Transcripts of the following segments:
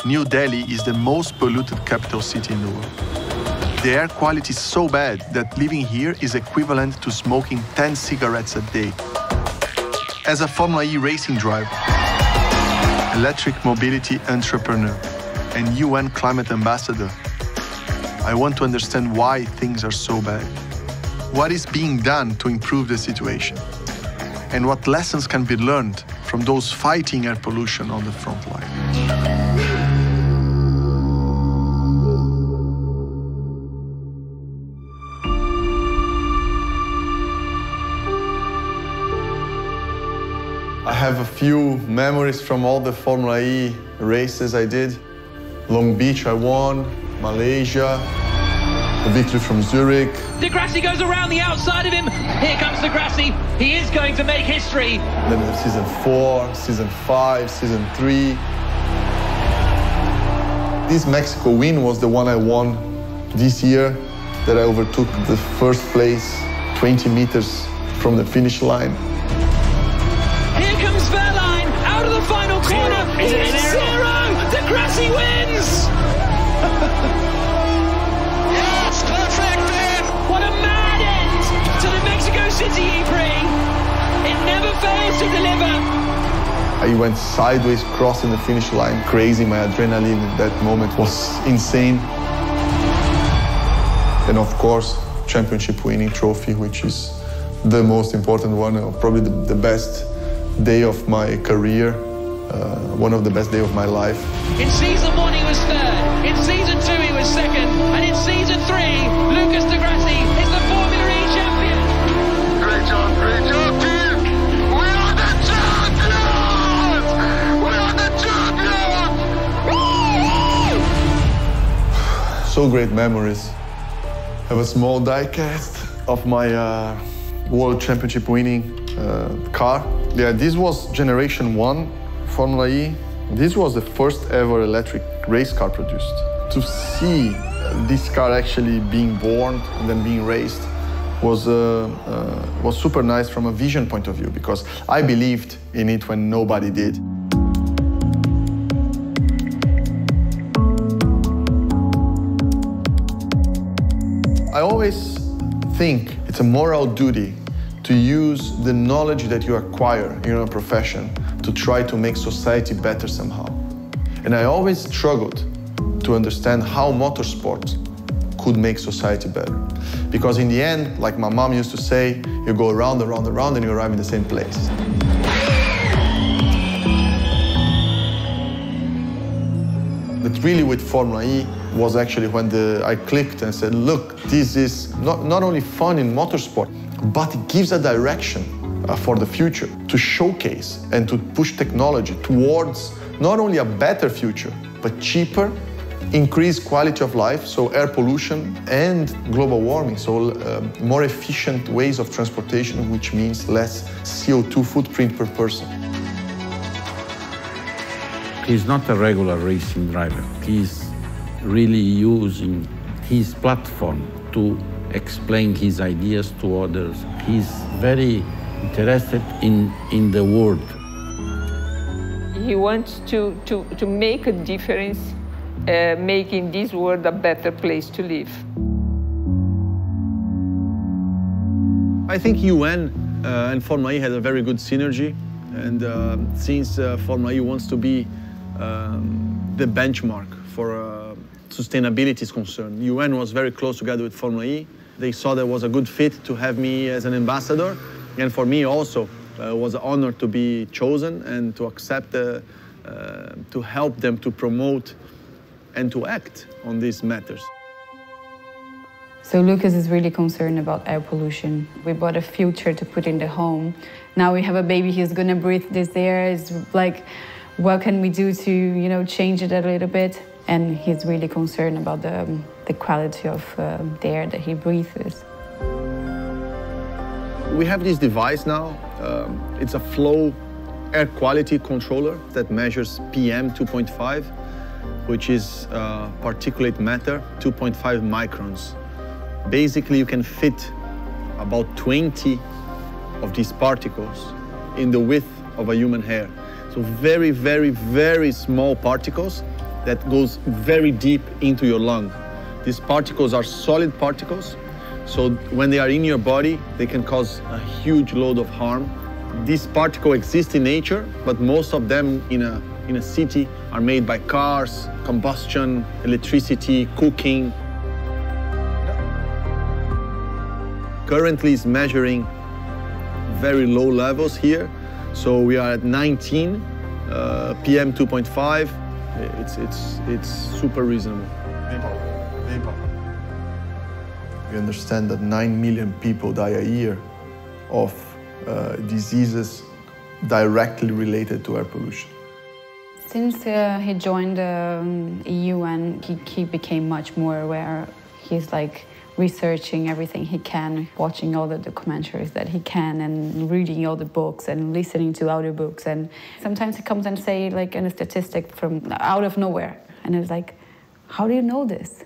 New Delhi is the most polluted capital city in the world. The air quality is so bad that living here is equivalent to smoking 10 cigarettes a day. As a Formula E racing driver, electric mobility entrepreneur, and UN climate ambassador, I want to understand why things are so bad. What is being done to improve the situation? And what lessons can be learned from those fighting air pollution on the front line? I have a few memories from all the Formula E races I did. Long Beach I won, Malaysia, the victory from Zurich. Grassi goes around the outside of him. Here comes Grassi. He is going to make history. Then season 4, season 5, season 3. This Mexico win was the one I won this year, that I overtook the first place 20 meters from the finish line. Here comes Verline out of the final corner. It's 0. Grassi wins. Yes, perfect then. What a mad end to the Mexico City E-Prix. It never fails to deliver. I went sideways crossing the finish line. Crazy, my adrenaline at that moment was insane. And of course, championship winning trophy, which is the most important one, probably the best day of my career, one of the best days of my life. In season 1 he was 3rd, in season 2 he was 2nd, and in season 3, Lucas Di Grassi is the Formula E champion. Great job, team! We are the champions! We are the champions! So great memories. I have a small die-cast of my World Championship winning car. Yeah, this was generation 1 Formula E. This was the first ever electric race car produced. To see this car actually being born and then being raced was super nice from a vision point of view, because I believed in it when nobody did. I always think it's a moral duty to use the knowledge that you acquire in your profession to try to make society better somehow. And I always struggled to understand how motorsport could make society better. Because in the end, like my mom used to say, you go around, around, around, and you arrive in the same place. But really with Formula E was actually when I clicked and said, look, this is not only fun in motorsport, but it gives a direction for the future to showcase and to push technology towards not only a better future, but cheaper, increased quality of life, so air pollution and global warming, so more efficient ways of transportation, which means less CO2 footprint per person. He's not a regular racing driver. He's really using his platform to explain his ideas to others. He's very interested in the world. He wants to make a difference, making this world a better place to live. I think UN and Formula E had a very good synergy, and since Formula E wants to be the benchmark for sustainability is concerned, UN was very close together with Formula E. They saw there was a good fit to have me as an ambassador, and for me also was an honor to be chosen and to accept, to help them to promote and to act on these matters. So Lucas is really concerned about air pollution. We bought a filter to put in the home. Now we have a baby who's gonna breathe this air. It's like, what can we do to, you know, change it a little bit? And he's really concerned about the quality of the air that he breathes. We have this device now. It's a flow air quality controller that measures PM 2.5, which is particulate matter 2.5 microns. Basically, you can fit about 20 of these particles in the width of a human hair. So very, very, very small particles that goes very deep into your lung. These particles are solid particles, so when they are in your body, they can cause a huge load of harm. These particles exist in nature, but most of them in a city are made by cars, combustion, electricity, cooking. Currently is measuring very low levels here. So we are at 19, PM 2.5. It's super reasonable. We understand that 9 million people die a year of diseases directly related to air pollution. Since he joined the EU and he became much more aware, he's like researching everything he can, watching all the documentaries that he can, and reading all the books and listening to audiobooks. And sometimes he comes and say like a statistic from out of nowhere, and it's like, how do you know this?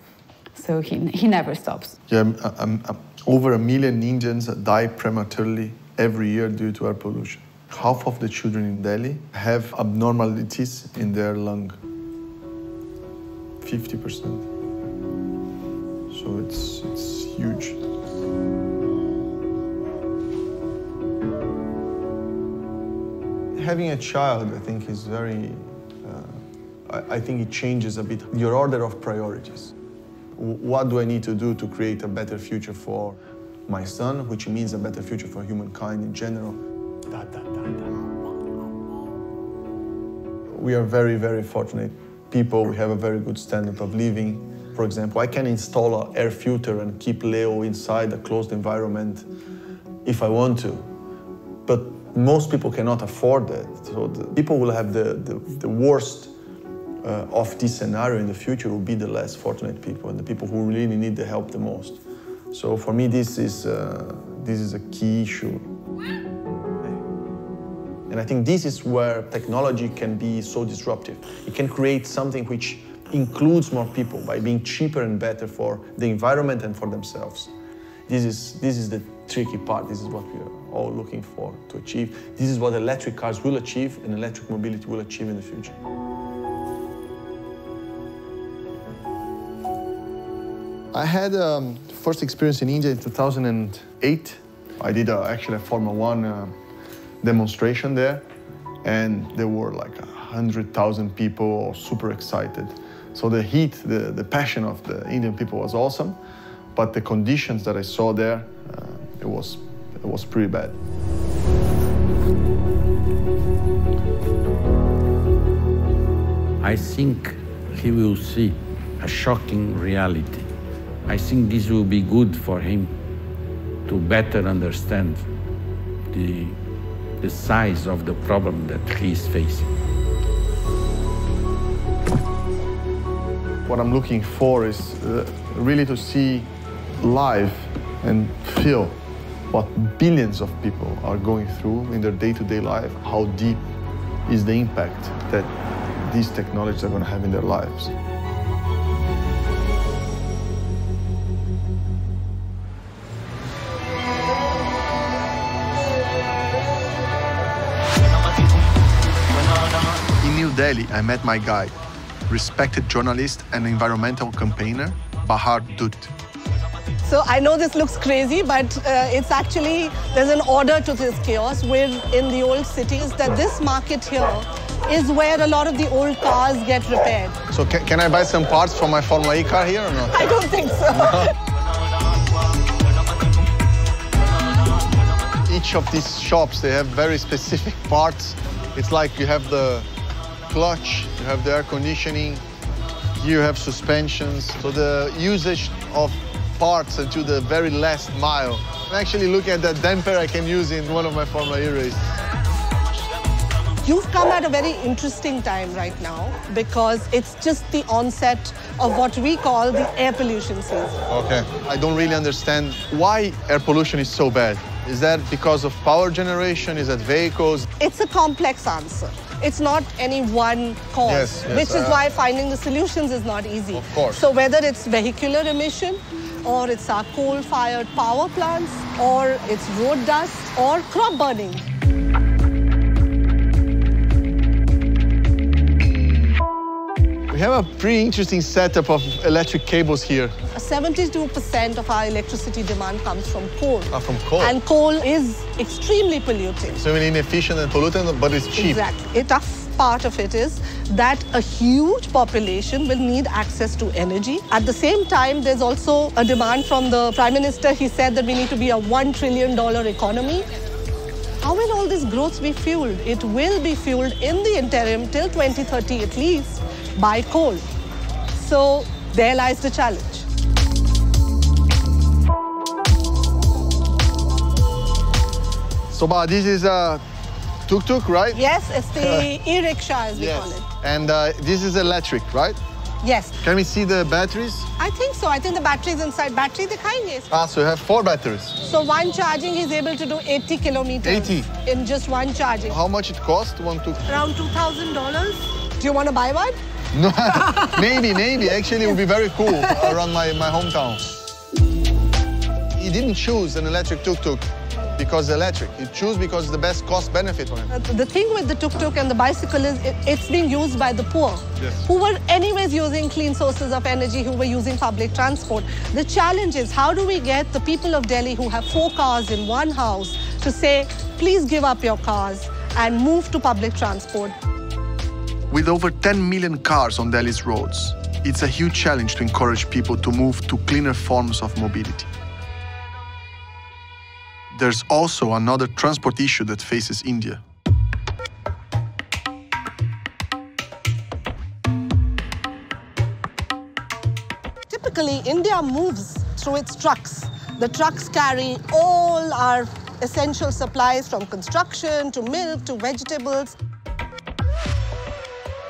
So he never stops. Yeah, over 1 million Indians die prematurely every year due to air pollution. Half of the children in Delhi have abnormalities in their lung. 50%. So it's huge. Having a child, I think, is very, I think it changes a bit your order of priorities. What do I need to do to create a better future for my son, which means a better future for humankind in general? We are very, very fortunate people. We have a very good standard of living. For example, I can install an air filter and keep Leo inside a closed environment if I want to. But most people cannot afford that. So the people who will have the worst of this scenario in the future will be the less fortunate people and the people who really need the help the most. So for me, this is a key issue. And I think this is where technology can be so disruptive. It can create something which includes more people by being cheaper and better for the environment and for themselves. This is the tricky part. This is what we are all looking for to achieve. This is what electric cars will achieve and electric mobility will achieve in the future. I had first experience in India in 2008. I did actually a Formula 1 demonstration there, and there were like 100,000 people super excited. So the heat, the passion of the Indian people was awesome, but the conditions that I saw there, it was pretty bad. I think he will see a shocking reality. I think this will be good for him to better understand the size of the problem that he is facing. What I'm looking for is really to see live and feel what billions of people are going through in their day-to-day life, how deep is the impact that these technologies are going to have in their lives. In New Delhi, I met my guide, respected journalist and environmental campaigner, Bahar Dutt. So I know this looks crazy, but it's actually, there's an order to this chaos where in the old cities that this market here is where a lot of the old cars get repaired. So can I buy some parts for my Formula E car here or not? I don't think so. Each of these shops, they have very specific parts. It's like you have the clutch, you have the air conditioning, here you have suspensions. So the usage of parts until the very last mile. I'm actually looking at that damper I can use in one of my Formula E races. You've come at a very interesting time right now because it's just the onset of what we call the air pollution season. Okay. I don't really understand why air pollution is so bad. Is that because of power generation? Is that vehicles? It's a complex answer. It's not any one cause, which is why finding the solutions is not easy. Of course. So whether it's vehicular emission, or it's our coal-fired power plants, or it's road dust, or crop burning. We have a pretty interesting setup of electric cables here. 72% of our electricity demand comes from coal. From coal. And coal is extremely polluting. So inefficient and pollutant, but it's cheap. Exactly. A tough part of it is that a huge population will need access to energy. At the same time, there's also a demand from the Prime Minister. He said that we need to be a $1 trillion economy. How will all this growth be fueled? It will be fueled in the interim till 2030 at least by coal. So there lies the challenge. So, this is a tuk-tuk, right? Yes, it's the e-rickshaw as we call it. And this is electric, right? Yes. Can we see the batteries? I think so. I think the battery is inside. Battery dikhayenge. So you have 4 batteries. So one charging, he's able to do 80 kilometers. 80? In just one charging. How much it cost, one tuk-tuk? Around $2,000. Do you want to buy one? No, maybe. Actually, it would be very cool around my hometown. He didn't choose an electric tuk-tuk because electric. He chose because it's the best cost-benefit for him. The thing with the tuk-tuk and the bicycle is it's being used by the poor, who were anyways using clean sources of energy, who were using public transport. The challenge is how do we get the people of Delhi who have 4 cars in one house to say, please give up your cars and move to public transport. With over 10 million cars on Delhi's roads, it's a huge challenge to encourage people to move to cleaner forms of mobility. There's also another transport issue that faces India. Typically, India moves through its trucks. The trucks carry all our essential supplies from construction to milk to vegetables.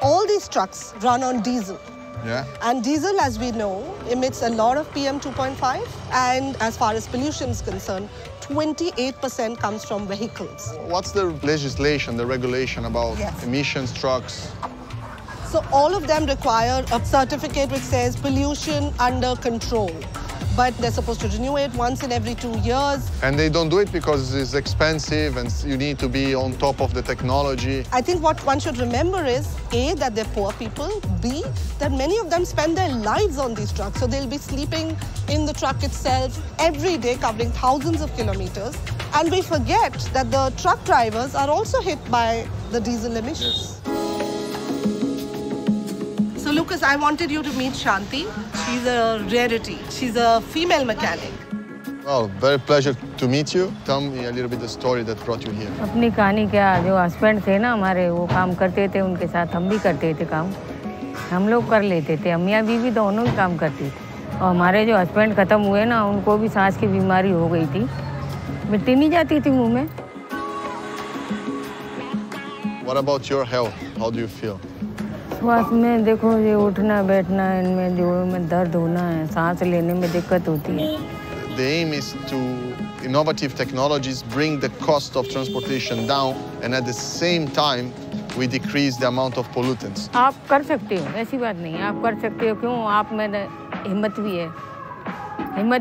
All these trucks run on diesel. Yeah. And diesel, as we know, emits a lot of PM 2.5. And as far as pollution is concerned, 28% comes from vehicles. What's the legislation, the regulation about emissions trucks? So all of them require a certificate which says pollution under control. But they're supposed to renew it once in every 2 years. And they don't do it because it's expensive and you need to be on top of the technology. I think what one should remember is, A, that they're poor people, B, that many of them spend their lives on these trucks. So they'll be sleeping in the truck itself every day, covering thousands of kilometers. And we forget that the truck drivers are also hit by the diesel emissions. So Lucas, I wanted you to meet Shanti. She's a rarity. She's a female mechanic. Well, very pleasure to meet you. Tell me a little bit the story that brought you here. अपनी कहानी क्या, जो husband थे ना हमारे, वो काम करते थे, उनके साथ हम भी करते थे काम. हम लोग कर लेते थे, अम्मियाँ बीवी दोनों ही काम करती थी. और हमारे जो हस्बैंड खत्म हुए ना, उनको भी सांस की बीमारी हो गई थी. मिट्टी नहीं जाती थी मुंह में. What about your health? How do you feel? श्वास में देखो ये उठना बैठना इनमें जो में दर्द होना है, सांस लेने में दिक्कत होती है. The aim is to innovative technologies bring the cost of transportation down and at the same time we decrease the amount of pollutants. आप कर सकते हो, ऐसी बात नहीं है, आप कर सकते हो. क्यों? आप में हिम्मत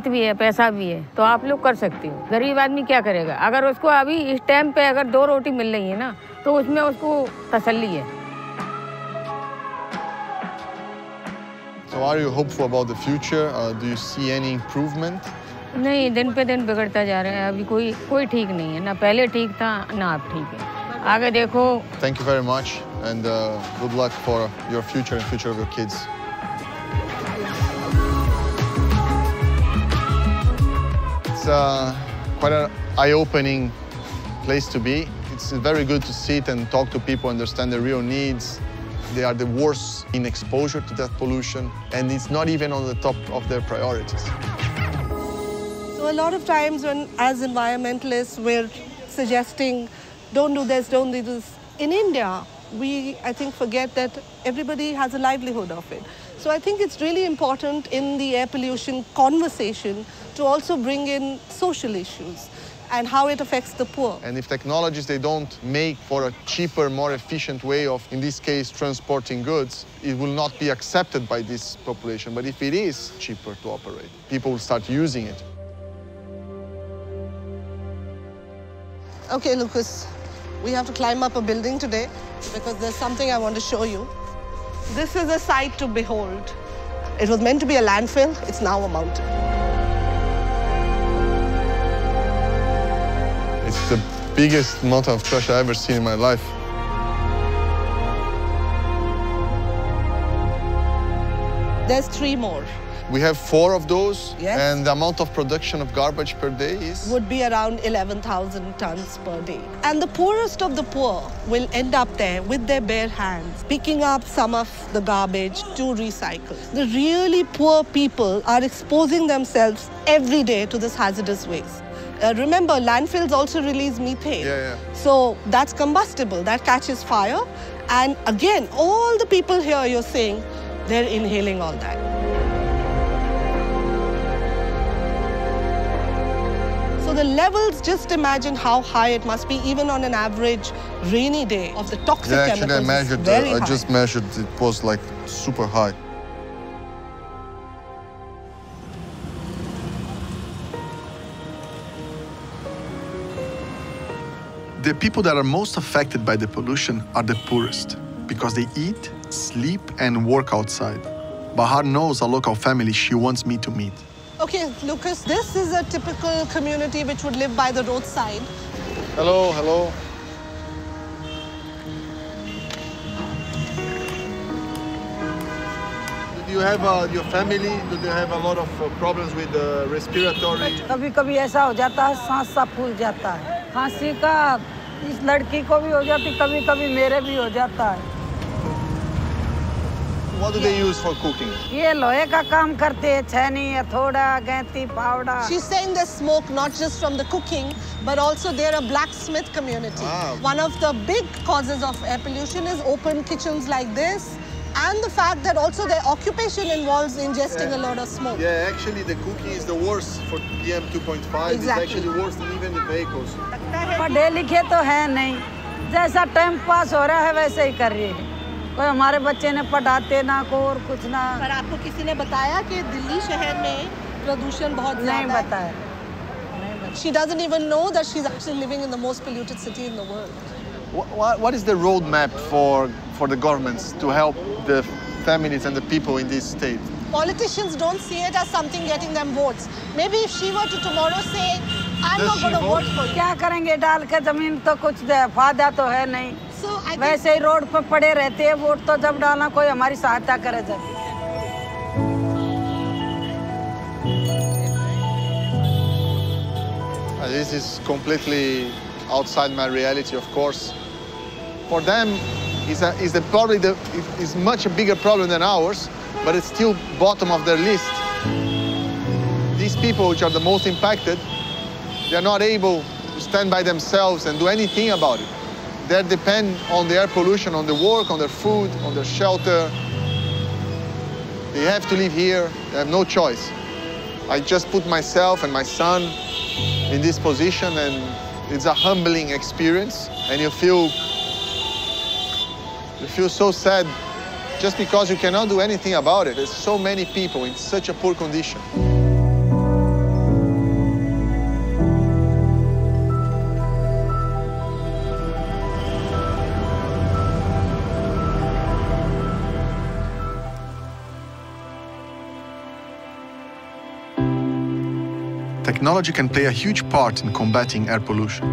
भी है, पैसा भी है, तो आप लोग कर सकते हो. गरीब आदमी क्या करेगा? अगर उसको अभी इस टाइम पे अगर 2 रोटी मिल रही है ना, तो उसमें उसको तसल्ली है. So are you hopeful about the future? Do you see any improvement? नहीं, दिन पे दिन बिगड़ता जा रहा है. अभी कोई ठीक नहीं है. ना पहले ठीक था, ना अब ठीक है. आगे देखो. Thank you very much and good luck for your future and future of your kids. It's quite an eye-opening place to be. It's very good to sit and talk to people, understand their real needs. They are the worst in exposure to that pollution, and it's not even on the top of their priorities. So a lot of times when, as environmentalists, we're suggesting, don't do this, don't do this. In India, we, I think, forget that everybody has a livelihood of it. So I think it's really important in the air pollution conversation to also bring in social issues and how it affects the poor. And if technologies, they don't make for a cheaper, more efficient way of, in this case, transporting goods, it will not be accepted by this population. But if it is cheaper to operate, people will start using it. Okay, Lucas, we have to climb up a building today because there's something I want to show you. This is a sight to behold. It was meant to be a landfill, it's now a mountain. It's the biggest mountain of trash I've ever seen in my life. There's 3 more. We have 4 of those, Yes. and the amount of production of garbage per day is? Would be around 11,000 tons per day. And the poorest of the poor will end up there with their bare hands, picking up some of the garbage to recycle. The really poor people are exposing themselves every day to this hazardous waste. Remember, landfills also release methane. Yeah. So that's combustible, that catches fire. And again, all the people here, you're saying, they're inhaling all that. So the levels, just imagine how high it must be, even on an average rainy day, of the toxic chemicals. Actually, I measured. Very high. I just measured. It was like super high. The people that are most affected by the pollution are the poorest, because they eat, sleep, and work outside. Bahar knows a local family she wants me to meet. Okay, Lucas, this is a typical community which would live by the roadside. Hello, hello. Do you have your family? Do they have a lot of problems with respiratory? कभी-कभी ऐसा हो जाता है, सांस सा फूल जाता है। खांसी का इस लड़की को भी हो जाती, कभी-कभी मेरे भी हो जाता है। What do they use for cooking? ये लोहे का काम करते हैं, छेनी, हथौड़ा, गैंती, फावड़ा। She's saying there's smoke not just from the cooking, but also they're a blacksmith community. Ah. One of the big causes of air pollution is open kitchens like this, and the fact that also their occupation involves ingesting a lot of smoke. Yeah, actually the cooking is the worst for PM 2.5. Exactly. It's actually worse than even the vehicles. पढ़े लिखे तो है नहीं, जैसा time pass हो रहा है वैसे ही कर रही है। कोई हमारे बच्चे ने पढ़ाते ना को और कुछ ना। पर आपको किसी ने बताया कि दिल्ली शहर में प्रदूषण बहुत ज़्यादा है? नहीं बताया। She doesn't even know that she's actually living in the most polluted city in the world. What is the roadmap for the governments to help the families and the people in this state? Politicians don't see it as something getting them votes. Maybe if she were to tomorrow say, I'm not going to vote for you. क्या करेंगे डाल के जमीन तो कुछ फायदा तो है नहीं। So I think वैसे ही रोड पे पड़े रहते हैं, वोट तो जब डालना कोई हमारी सहायता करे जब। This is completely outside my reality, of course. For them, it's much a bigger problem than ours, but it's still bottom of their list. These people, which are the most impacted, they are not able to stand by themselves and do anything about it. They depend on the air pollution, on the work, on their food, on their shelter. They have to live here. They have no choice. I just put myself and my son in this position, and it's a humbling experience. And you feel so sad just because you cannot do anything about it. There's so many people in such a poor condition. Technology can play a huge part in combating air pollution.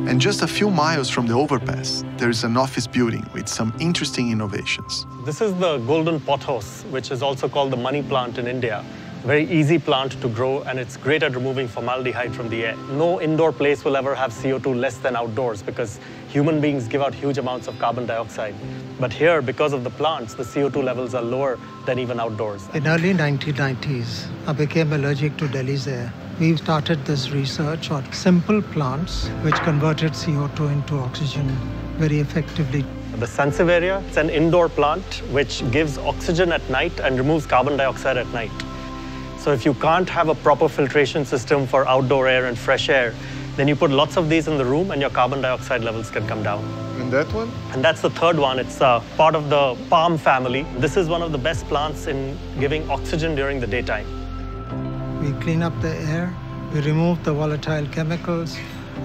And just a few miles from the overpass, there is an office building with some interesting innovations. This is the golden pothos, which is also called the money plant in India. Very easy plant to grow, and it's great at removing formaldehyde from the air. No indoor place will ever have CO2 less than outdoors because human beings give out huge amounts of carbon dioxide. But here, because of the plants, the CO2 levels are lower than even outdoors. In early 1990s, I became allergic to Delhi's air. We started this research on simple plants which converted CO2 into oxygen very effectively. The Sansevieria, it's an indoor plant which gives oxygen at night and removes carbon dioxide at night. So if you can't have a proper filtration system for outdoor air and fresh air, then you put lots of these in the room and your carbon dioxide levels can come down. And that one? And that's the third one. It's part of the palm family. This is one of the best plants in giving oxygen during the daytime. We clean up the air, we remove the volatile chemicals,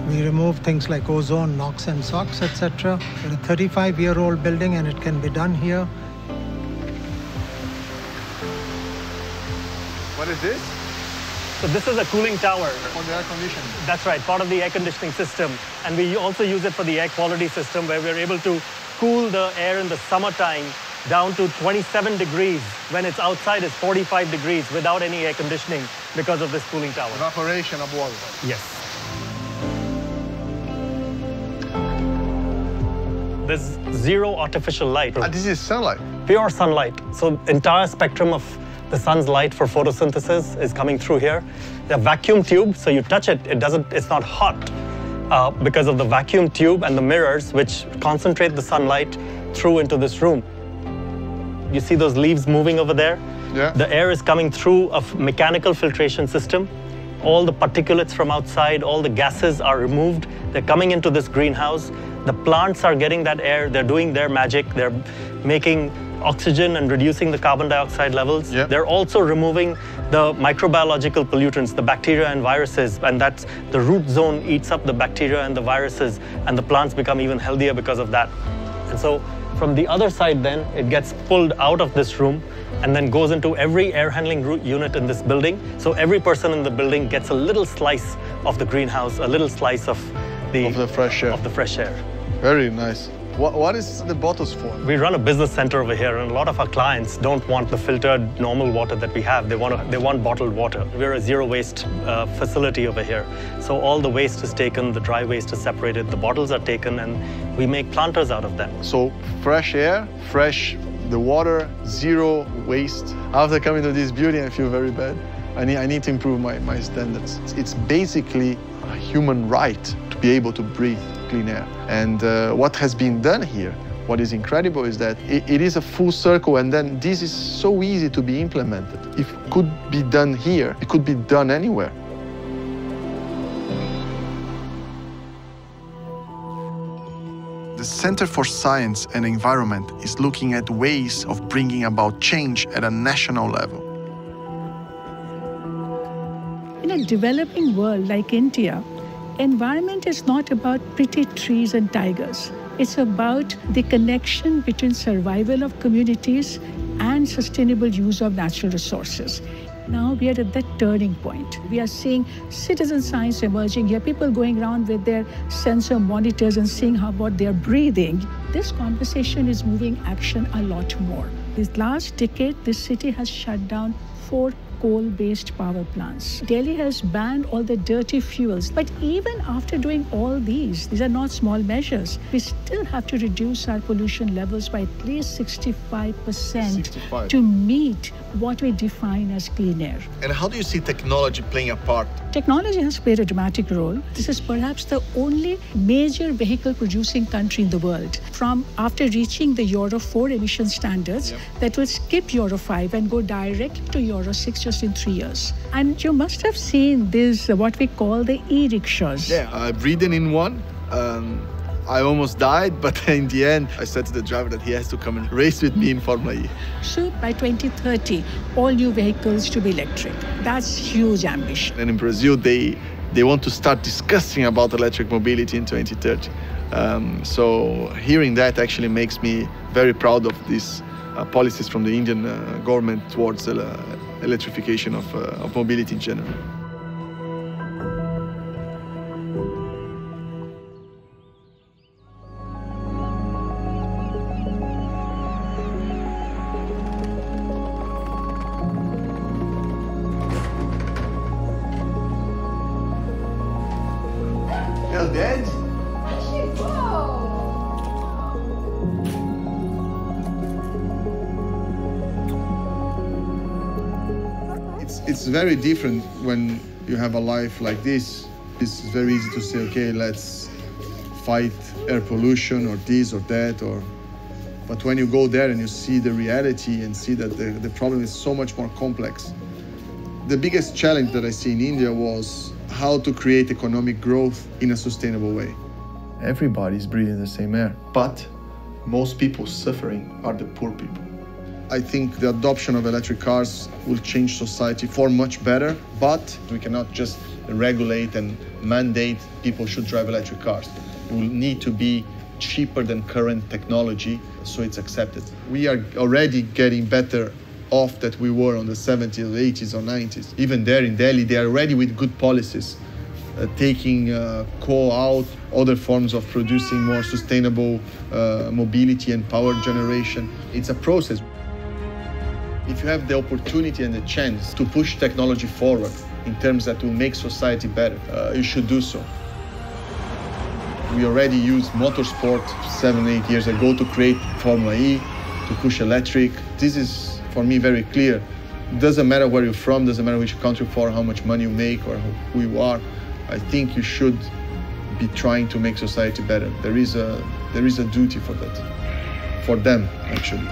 we remove things like ozone, NOx and SOx, etc. It's a 35-year-old building and it can be done here. What is this? So this is a cooling tower. For the air conditioning. That's right, part of the air conditioning system. And we also use it for the air quality system, where we're able to cool the air in the summertime down to 27 degrees when it's outside is 45 degrees without any air conditioning because of this cooling tower. Evaporation of water. Yes. There's zero artificial light. And this is sunlight? Pure sunlight. So entire spectrum of the sun's light for photosynthesis is coming through here. The vacuum tube, so you touch it, it's not hot because of the vacuum tube and the mirrors which concentrate the sunlight through into this room. You see those leaves moving over there? Yeah. The air is coming through a mechanical filtration system. All the particulates from outside, all the gases are removed. They're coming into this greenhouse. The plants are getting that air. They're doing their magic. They're making oxygen and reducing the carbon dioxide levels. Yep. They're also removing the microbiological pollutants, the bacteria and viruses, and that's the root zone eats up the bacteria and the viruses, and the plants become even healthier because of that. And so from the other side then, it gets pulled out of this room and then goes into every air handling unit in this building. So every person in the building gets a little slice of the greenhouse, a little slice of the fresh air. Very nice. What is the Pothos for? We run a business center over here, and a lot of our clients don't want the filtered normal water that we have. They want bottled water. We're a zero waste facility over here. So all the waste is taken, the dry waste is separated, the bottles are taken, and we make planters out of them. So fresh air, fresh the water, zero waste. After coming to this building, I feel very bad. I need to improve my standards. It's basically a human right to be able to breathe clean air. And what has been done here, what is incredible is that it is a full circle, and then this is so easy to be implemented. If it could be done here, it could be done anywhere. The Center for Science and Environment is looking at ways of bringing about change at a national level. In a developing world like India, environment is not about pretty trees and tigers. It's about the connection between survival of communities and sustainable use of natural resources. Now we are at that turning point. We are seeing citizen science emerging here, people going around with their sensor monitors and seeing what they're breathing. This conversation is moving action a lot more. This last decade, this city has shut down 4 coal-based power plants. Delhi has banned all the dirty fuels. But even after doing all these are not small measures. We still have to reduce our pollution levels by at least 65% to meet what we define as clean air. And how do you see technology playing a part? Technology has played a dramatic role. This is perhaps the only major vehicle-producing country in the world, from after reaching the Euro 4 emission standards, that will skip Euro 5 and go direct to Euro 6 just in 3 years. And you must have seen this, what we call the e-rickshaws. Yeah, I've ridden in one. I almost died, but in the end, I said to the driver that he has to come and race with me in Formula E. So by 2030, all new vehicles to be electric. That's huge ambition. And in Brazil, they want to start discussing about electric mobility in 2030. So hearing that actually makes me very proud of these policies from the Indian government towards electrification of mobility in general. You're dead? It's very different when you have a life like this. It's very easy to say, okay, let's fight air pollution or this or that, but when you go there and you see the reality and see that the problem is so much more complex. The biggest challenge that I see in India was how to create economic growth in a sustainable way. Everybody is breathing the same air, but most people suffering are the poor people. I think the adoption of electric cars will change society for much better, but we cannot just regulate and mandate people should drive electric cars. It will need to be cheaper than current technology, so it's accepted. We are already getting better off that we were on the 70s, 80s, or 90s. Even there in Delhi, they are ready with good policies, taking coal out, other forms of producing more sustainable mobility and power generation. It's a process. If you have the opportunity and the chance to push technology forward in terms that will make society better, you should do so. We already used motorsport 7-8 years ago to create Formula E, to push electric. This is, for me, very clear. It doesn't matter where you're from, doesn't matter which country for, how much money you make or who you are. I think you should be trying to make society better. There is a duty for that, for them, actually.